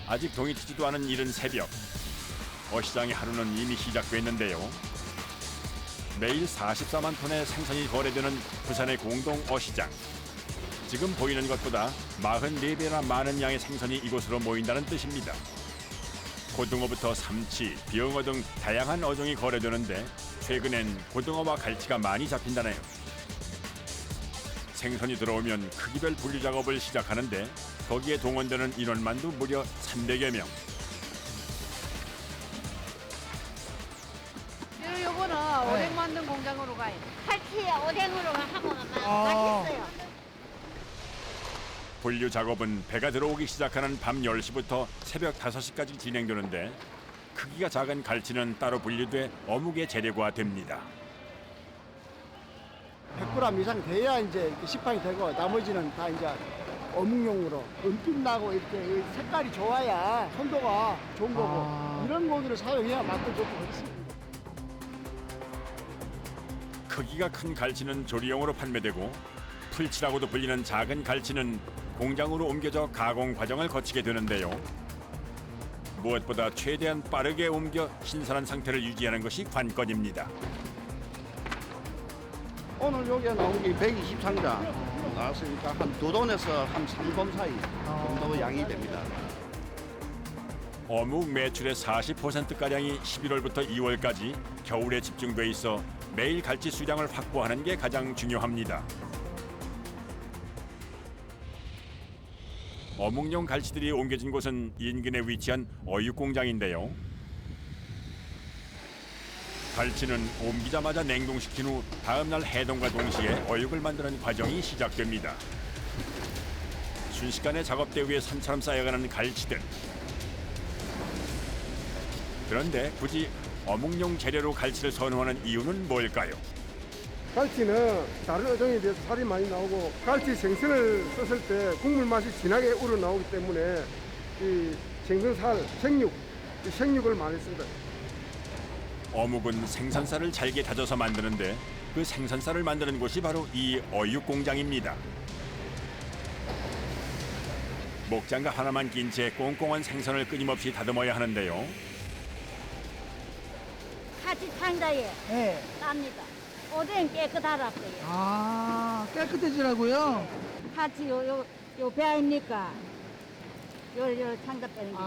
아직 동이 트지도 않은 이른 새벽. 어시장의 하루는 이미 시작됐는데요. 매일 44만 톤의 생선이 거래되는 부산의 공동 어시장. 지금 보이는 것보다 44배나 많은 양의 생선이 이곳으로 모인다는 뜻입니다. 고등어부터 삼치, 비엉어 등 다양한 어종이 거래되는데 최근엔 고등어와 갈치가 많이 잡힌다네요. 생선이 들어오면 크기별 분류 작업을 시작하는데 거기에 동원되는 인원만도 무려 300여 명. 요거는 오뎅 만든 공장으로 가요. 칼치에 오뎅으로 하면 맛있어요. 분류 작업은 배가 들어오기 시작하는 밤 10시부터 새벽 5시까지 진행되는데 크기가 작은 갈치는 따로 분류돼 어묵의 재료가 됩니다. 100g 이상 돼야 이제 이렇게 시판이 되고 나머지는 다 이제 어묵용으로 은빛 나고 이렇게 색깔이 좋아야 선도가 좋은 거고 이런 고기를 사용해야 맛도 좋고 그렇습니다. 크기가 큰 갈치는 조리용으로 판매되고 풀치라고도 불리는 작은 갈치는 공장으로 옮겨져 가공 과정을 거치게 되는데요. 무엇보다 최대한 빠르게 옮겨 신선한 상태를 유지하는 것이 관건입니다. 오늘 여기에 나온 게 123장 나왔으니까 한 2돈에서 한 3돈 사이 정도 양이 됩니다. 어묵 매출의 40%가량이 11월부터 2월까지 겨울에 집중돼 있어 매일 갈치 수량을 확보하는 게 가장 중요합니다. 어묵용 갈치들이 옮겨진 곳은 인근에 위치한 어육 공장인데요. 갈치는 옮기자마자 냉동시킨 후 다음날 해동과 동시에 어육을 만드는 과정이 시작됩니다. 순식간에 작업대 위에 산처럼 쌓여가는 갈치들. 그런데 굳이 어묵용 재료로 갈치를 선호하는 이유는 뭘까요? 갈치는 다른 어종에 비해서 살이 많이 나오고 갈치 생선을 썼을 때 국물 맛이 진하게 우러나오기 때문에 이 생선살, 이 생육을 많이 씁니다. 어묵은 생선살을 잘게 다져서 만드는데 그 생선살을 만드는 곳이 바로 이 어육 공장입니다. 목장갑 하나만 낀 채 꽁꽁한 생선을 끊임없이 다듬어야 하는데요. 칼치 창자에 납니다. 오뎅 깨끗하라고요. 깨끗해지라고요? 칼치 요 배아입니까? 요 창자 빼는 게.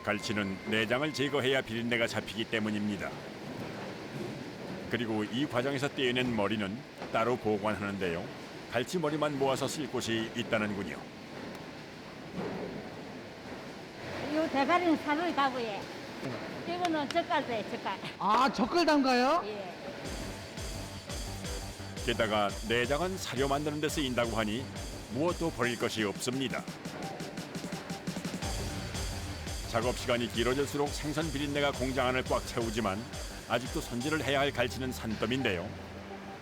갈치는 내장을 제거해야 비린내가 잡히기 때문입니다. 그리고 이 과정에서 떼어낸 머리는 따로 보관하는데요. 갈치 머리만 모아서 쓸 곳이 있다는군요. 요 대가리는 살을 가고요. 이거는 젓갈돼요, 젓갈. 젓갈 담가요? 예. 게다가 내장은 사료 만드는 데 쓰인다고 하니 무엇도 버릴 것이 없습니다. 작업 시간이 길어질수록 생선 비린내가 공장 안을 꽉 채우지만 아직도 손질을 해야 할 갈치는 산더미인데요.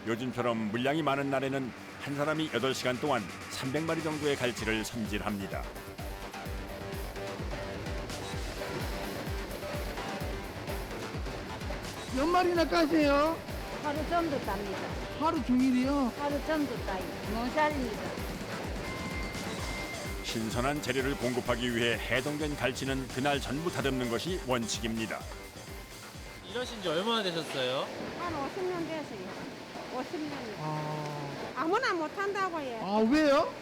요즘처럼 물량이 많은 날에는 한 사람이 8시간 동안 300마리 정도의 갈치를 손질합니다. 몇 마리나 까세요? 하루 정도 땁니다. 하루 종일이요? 하루 정도 따요. 농살입니다. 신선한 재료를 공급하기 위해 해동된 갈치는 그날 전부 다듬는 것이 원칙입니다. 일하신 지 얼마나 되셨어요? 한 50년 됐어요. 50년. 아무나 못한다고요. 왜요?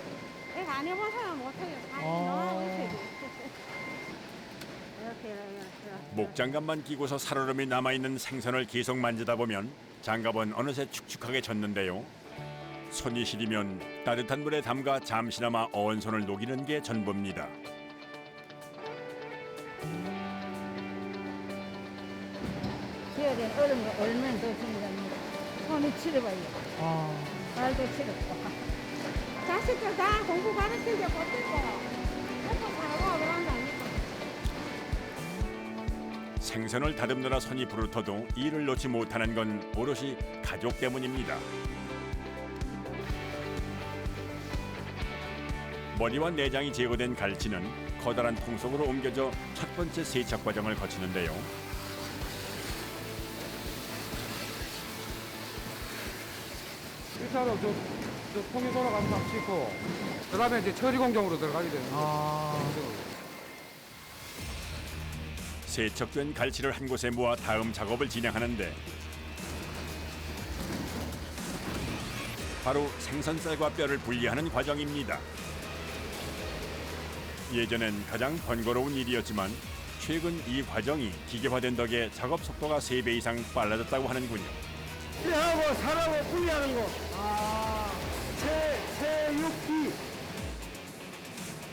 이거 안 해본 사람 못해요. 다 너무 못해요. 이렇게. 목장갑만 끼고서 살얼음이 남아있는 생선을 계속 만지다 보면 장갑은 어느새 축축하게 젖는데요. 손이 시리면 따뜻한 물에 담가 잠시나마 어은 손을 녹이는 게 전부입니다. 시월에 얼은 거 얼면 더 중요합니다. 손이 치러봐요. 발도 치럽고. 자식들 다 공부 가르치게 못했고. 조금 살고 그런 거 아닙니까? 생선을 다듬느라 손이 부르터도 일을 놓지 못하는 건 오롯이 가족 때문입니다. 머리와 내장이 제거된 갈치는 커다란 통 속으로 옮겨져 첫 번째 세척 과정을 거치는데요. 일차로 그 통이 돌아가는 거 씻고 그다음에 이제 처리 공정으로 들어가게 되는 거죠. 세척된 갈치를 한 곳에 모아 다음 작업을 진행하는데 바로 생선살과 뼈를 분리하는 과정입니다. 예전엔 가장 번거로운 일이었지만 최근 이 과정이 기계화된 덕에 작업 속도가 3배 이상 빨라졌다고 하는군요. 뼈하고 살하고 분리하는 거. 새육기.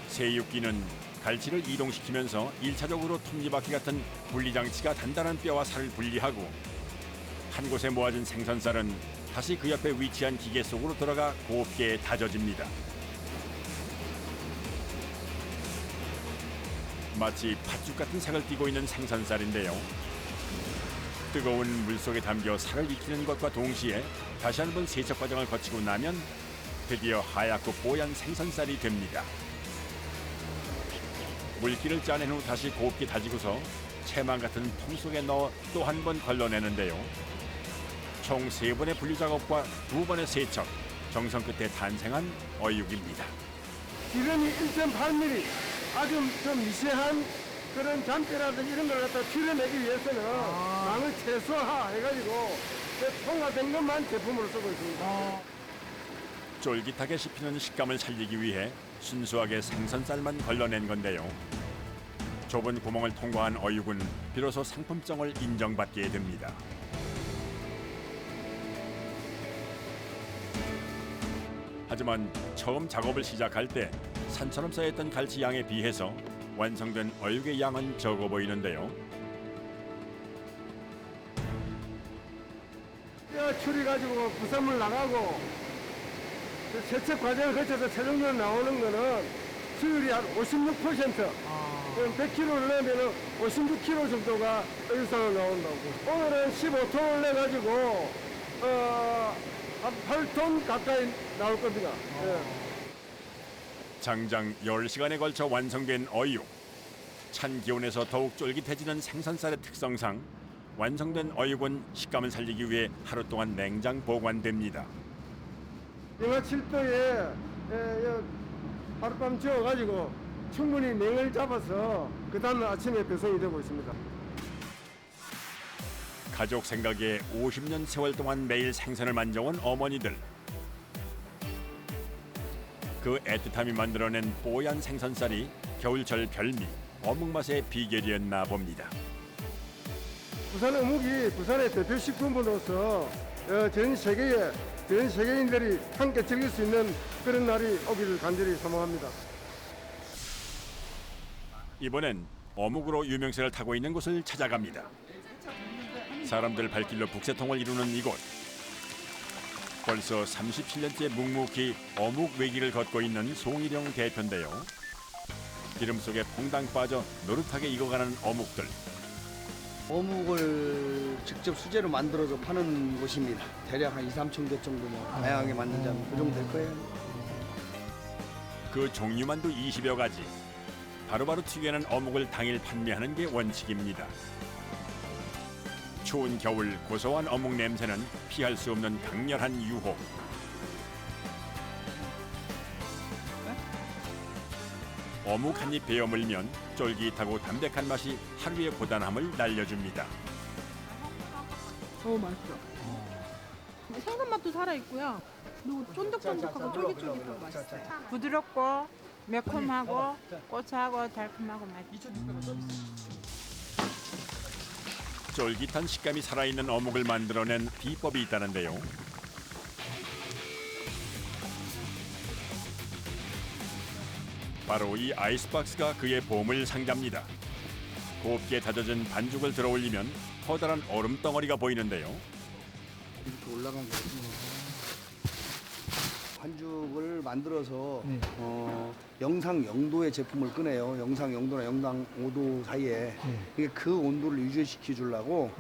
새육기는 갈치를 이동시키면서 1차적으로 톱니바퀴 같은 분리장치가 단단한 뼈와 살을 분리하고 한 곳에 모아진 생선살은 다시 그 옆에 위치한 기계 속으로 들어가 곱게 다져집니다. 마치 팥죽 같은 색을 띠고 있는 생선살인데요. 뜨거운 물속에 담겨 살을 익히는 것과 동시에 다시 한번 세척 과정을 거치고 나면 드디어 하얗고 뽀얀 생선살이 됩니다. 물기를 짜낸 후 다시 곱게 다지고서 채망 같은 통 속에 넣어 또 한 번 걸러내는데요. 총 3번의 분류 작업과 2번의 세척, 정성 끝에 탄생한 어육입니다. 기름이 1.8mm 아주 좀 미세한 그런 잔뼈라든지 이런 걸 갖다 튀어내기 위해서는 망을 최소화해가지고 통화된 것만 제품으로 쓰고 있습니다. 쫄깃하게 씹히는 식감을 살리기 위해 순수하게 생선살만 걸러낸 건데요. 좁은 구멍을 통과한 어육은 비로소 상품성을 인정받게 됩니다. 하지만 처음 작업을 시작할 때 산처럼 쌓였던 갈치 양에 비해서 완성된 어육의 양은 적어 보이는데요. 뼈 추려가지고 부산물 나가고 세척 과정을 거쳐서 최종적으로 나오는 거는 수율이 한 56%. 그럼 100kg를 내면 56kg 정도가 어육상으로 나온다고. 오늘은 15톤을 내가지고 한 8톤 가까이 나올 겁니다. 장장 10시간에 걸쳐 완성된 어육. 찬 기온에서 더욱 쫄깃해지는 생선살의 특성상 완성된 어육은 식감을 살리기 위해 하루 동안 냉장 보관됩니다. 영하 7도에 하룻밤 지어가지고 충분히 냉을 잡아서 그 다음날 아침에 배송이 되고 있습니다. 가족 생각에 50년 세월 동안 매일 생선을 만져온 어머니들. 그 애틋함이 만들어낸 뽀얀 생선살이 겨울철 별미 어묵 맛의 비결이었나 봅니다. 부산 어묵이 부산의 대표 식품으로서 전 세계인들이 함께 즐길 수 있는 그런 날이 오기를 간절히 소망합니다. 이번엔 어묵으로 유명세를 타고 있는 곳을 찾아갑니다. 사람들 발길로 북새통을 이루는 이곳. 벌써 37년째 묵묵히 어묵 외길을 걷고 있는 송일영 대표인데요. 기름 속에 퐁당 빠져 노릇하게 익어가는 어묵들. 어묵을 직접 수제로 만들어서 파는 곳입니다. 대략 한 2-3천 개 정도 다양하게 만들자면 그 정도 될 거예요. 그 종류만도 20여 가지. 바로바로 튀겨낸 어묵을 당일 판매하는 게 원칙입니다. 추운 겨울 고소한 어묵 냄새는 피할 수 없는 강렬한 유혹. 어묵 한 입 베어 물면 쫄깃하고 담백한 맛이 하루의 고단함을 날려줍니다. 맛있어. 생선 맛도 살아있고요. 그리고 쫀득쫀득하고 쫄깃쫄깃하고 맛있어요. 부드럽고 매콤하고 고소하고 달콤하고 맛있어요. 쫄깃한 식감이 살아있는 어묵을 만들어낸 비법이 있다는데요. 바로 이 아이스박스가 그의 보물 상자입니다. 곱게 다져진 반죽을 들어올리면 커다란 얼음 덩어리가 보이는데요. 이렇게 올라간 거. 반죽을 만들어서 영상 0도의 제품을 꺼내요. 영상 0도나 영상 5도 사이에 이게 그 온도를 유지시켜 주려고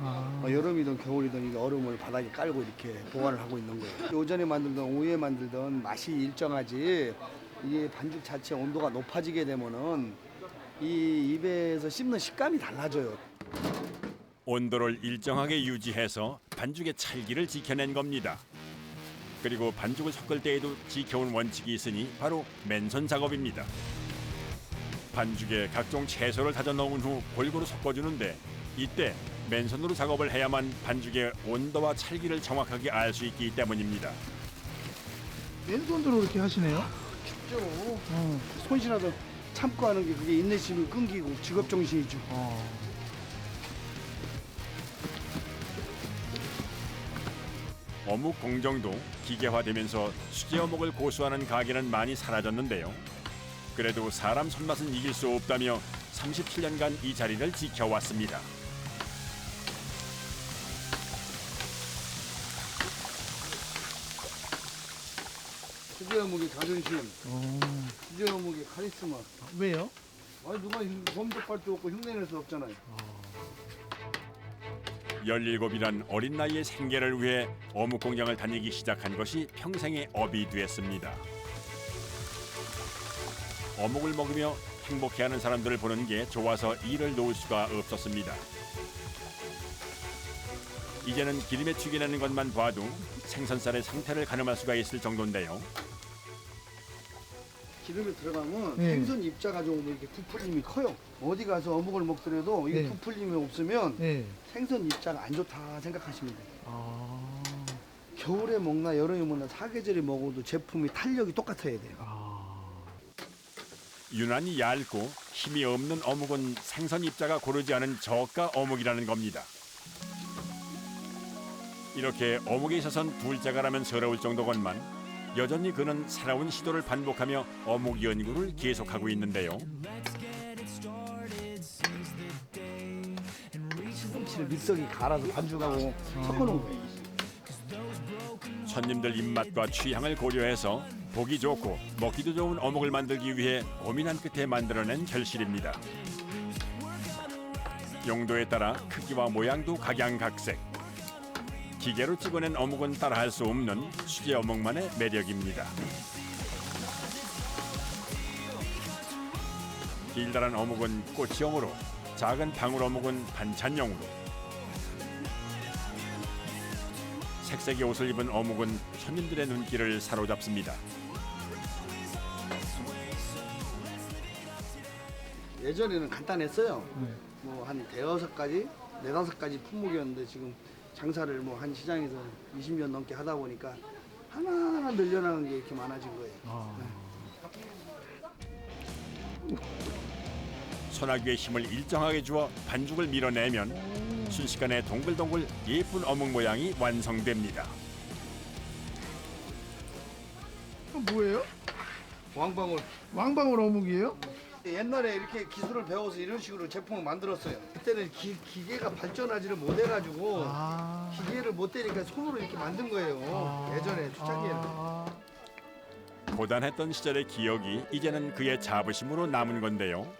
여름이든 겨울이든 이게 얼음을 바닥에 깔고 이렇게 보관을 하고 있는 거예요. 오전에 만들던 오후에 만들던 맛이 일정하지 이게 반죽 자체 온도가 높아지게 되면은 이 입에서 씹는 식감이 달라져요. 온도를 일정하게 유지해서 반죽의 찰기를 지켜낸 겁니다. 그리고 반죽을 섞을 때에도 지켜온 원칙이 있으니 바로 맨손 작업입니다. 반죽에 각종 채소를 다져 넣은 후 골고루 섞어주는데 이때 맨손으로 작업을 해야만 반죽의 온도와 찰기를 정확하게 알 수 있기 때문입니다. 맨손으로 이렇게 하시네요? 춥죠. 손실하다 참고 하는 게 그게 인내심이 끊기고 직업 정신이죠. 어묵 공정도 기계화되면서 수제 어묵을 고수하는 가게는 많이 사라졌는데요. 그래도 사람 손맛은 이길 수 없다며 37년간 이 자리를 지켜왔습니다. 수제 어묵의 자존심, 수제 어묵의 카리스마. 왜요? 아니 누가 범접할 수 없고 흉내낼 수 없잖아요. 17이란 어린 나이에 생계를 위해 어묵 공장을 다니기 시작한 것이 평생의 업이 되었습니다. 어묵을 먹으며 행복해하는 사람들을 보는 게 좋아서 일을 놓을 수가 없었습니다. 이제는 기름에 튀겨내는 것만 봐도 생선살의 상태를 가늠할 수가 있을 정도인데요. 기름에 들어가면 네. 생선 입자가 좀 이렇게 부풀림이 커요. 어디 가서 어묵을 먹더라도 이게 네. 부풀림이 없으면 네. 생선 입자가 안 좋다 생각하시면 돼요. 아. 겨울에 먹나 여름에 먹나 사계절에 먹어도 제품이 탄력이 똑같아야 돼요. 유난히 얇고 힘이 없는 어묵은 생선 입자가 고르지 않은 저가 어묵이라는 겁니다. 이렇게 어묵에 있어선 둘째가라면 서러울 정도건만 여전히 그는 새로운 시도를 반복하며 어묵 연구를 계속하고 있는데요. 시금치를 믹서기 갈아서 반죽하고 섞어놓은 거예요. 손님들 입맛과 취향을 고려해서 보기 좋고 먹기도 좋은 어묵을 만들기 위해 고민한 끝에 만들어낸 결실입니다. 용도에 따라 크기와 모양도 각양각색. 기계로 찍어낸 어묵은 따라할 수 없는 수제 어묵만의 매력입니다. 길다란 어묵은 꽃형으로, 작은 방울 어묵은 반찬용으로. 색색의 옷을 입은 어묵은 손님들의 눈길을 사로잡습니다. 예전에는 간단했어요. 뭐 한 대여섯 가지, 네다섯 가지 품목이었는데 지금 장사를 뭐 한 시장에서 20년 넘게 하다 보니까 하나하나 늘려나가는 게 이렇게 많아진 거예요. 소나기의 힘을 일정하게 주어 반죽을 밀어내면 순식간에 동글동글 예쁜 어묵 모양이 완성됩니다. 이건 뭐예요? 왕방울. 왕방울 어묵이에요? 옛날에 이렇게 기술을 배워서 이런 식으로 제품을 만들었어요. 그때는 기계가 발전하지를 못해가지고 기계를 못 대니까 손으로 이렇게 만든 거예요. 예전에 초창기에는. 고단했던 시절의 기억이 이제는 그의 자부심으로 남은 건데요.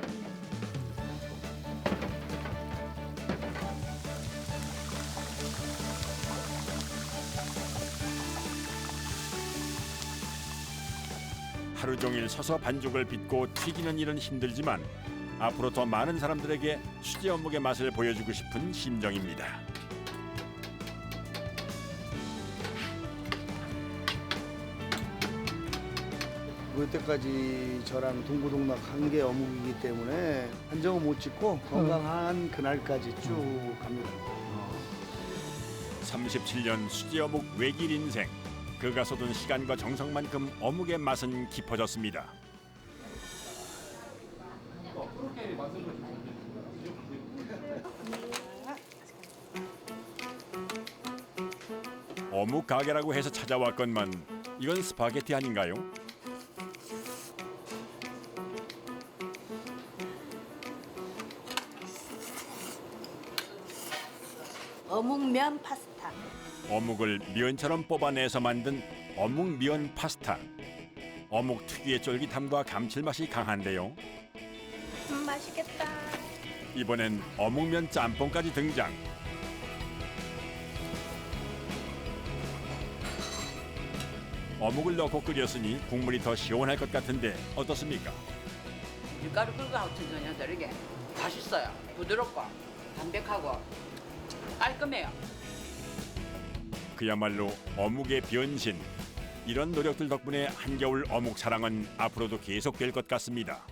하루 종일 서서 반죽을 빚고 튀기는 일은 힘들지만 앞으로 더 많은 사람들에게 수제 어묵의 맛을 보여주고 싶은 심정입니다. 그때까지 저랑 동고동락 한 게 어묵이기 때문에 한정은 못 짓고 건강한 그날까지 쭉 갑니다. 37년 수제 어묵 외길 인생. 그가 쏟은 시간과 정성만큼 어묵의 맛은 깊어졌습니다. 어묵 가게라고 해서 찾아왔건만 이건 스파게티 아닌가요? 어묵면 파스타. 어묵을 면처럼 뽑아내서 만든 어묵면 파스타. 어묵 특유의 쫄깃함과 감칠맛이 강한데요. 맛있겠다. 이번엔 어묵면 짬뽕까지 등장. 어묵을 넣고 끓였으니 국물이 더 시원할 것 같은데 어떻습니까? 밀가루 그거하고 전혀 다르게 맛있어요. 부드럽고 담백하고 깔끔해요. 그야말로 어묵의 변신. 이런 노력들 덕분에 한겨울 어묵 사랑은 앞으로도 계속될 것 같습니다.